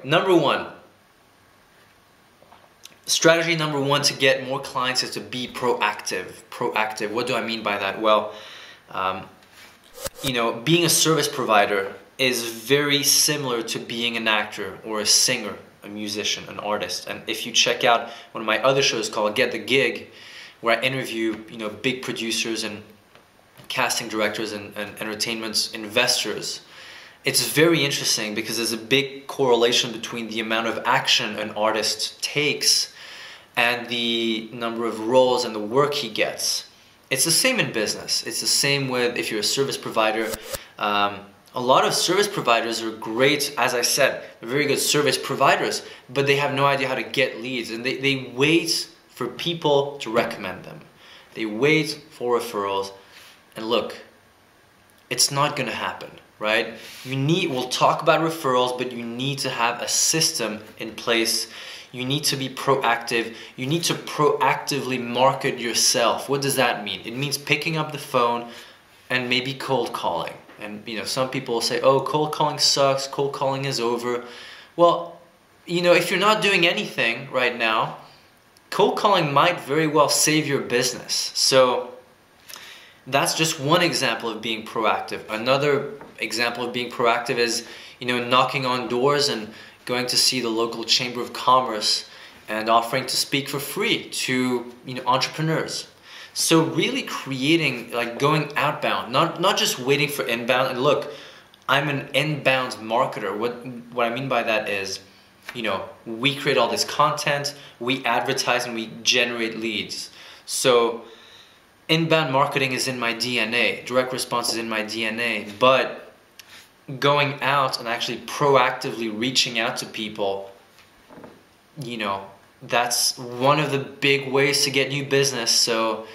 Number one, strategy number one to get more clients is to be proactive. Proactive, what do I mean by that? Well, being a service provider is very similar to being an actor or a singer, a musician, an artist. And if you check out one of my other shows called Get the Gig, where I interview big producers and casting directors and entertainment investors, it's very interesting because there's a big correlation between the amount of action an artist takes and the number of roles and the work he gets. It's the same in business. It's the same with if you're a service provider. A lot of service providers are great, as I said, they're very good service providers, but they have no idea how to get leads, and they wait for people to recommend them. They wait for referrals, and look, it's not going to happen. Right? We'll talk about referrals, but you need to have a system in place. You need to be proactive. You need to proactively market yourself. What does that mean? It means picking up the phone and maybe cold calling. And some people say, oh, cold calling sucks, cold calling is over. Well, if you're not doing anything right now, cold calling might very well save your business. So that's just one example of being proactive. Another example of being proactive is, knocking on doors and going to see the local Chamber of Commerce and offering to speak for free to, entrepreneurs. So really creating, going outbound, not just waiting for inbound. And look, I'm an inbound marketer. What I mean by that is, we create all this content, we advertise, and we generate leads. So inbound marketing is in my DNA, direct response is in my DNA, but going out and actually proactively reaching out to people, that's one of the big ways to get new business. So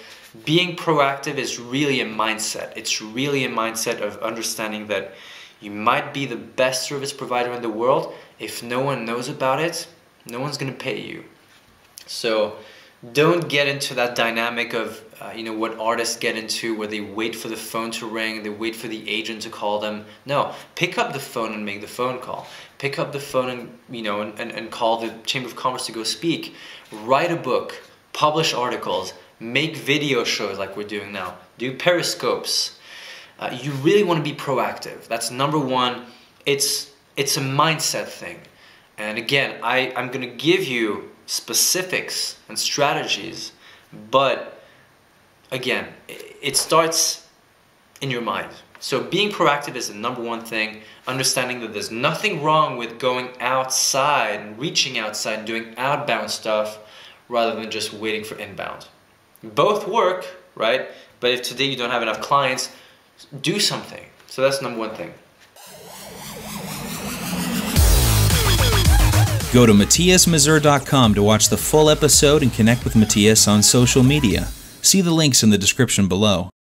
being proactive is really a mindset. It's really a mindset of understanding that you might be the best service provider in the world. If no one knows about it, no one's going to pay you. So don't get into that dynamic of what artists get into, where they wait for the phone to ring, they wait for the agent to call them. No, pick up the phone and make the phone call. Pick up the phone and call the Chamber of Commerce to go speak. Write a book, publish articles, make video shows like we're doing now. Do periscopes. You really want to be proactive. That's number one. It's a mindset thing. And again, I'm going to give you specifics and strategies, but again, it starts in your mind. So being proactive is the number one thing, understanding that there's nothing wrong with going outside and reaching outside and doing outbound stuff rather than just waiting for inbound. Both work, right? But if today you don't have enough clients, do something. So that's number one thing. Go to MatthiasMazur.com to watch the full episode and connect with Matthias on social media. See the links in the description below.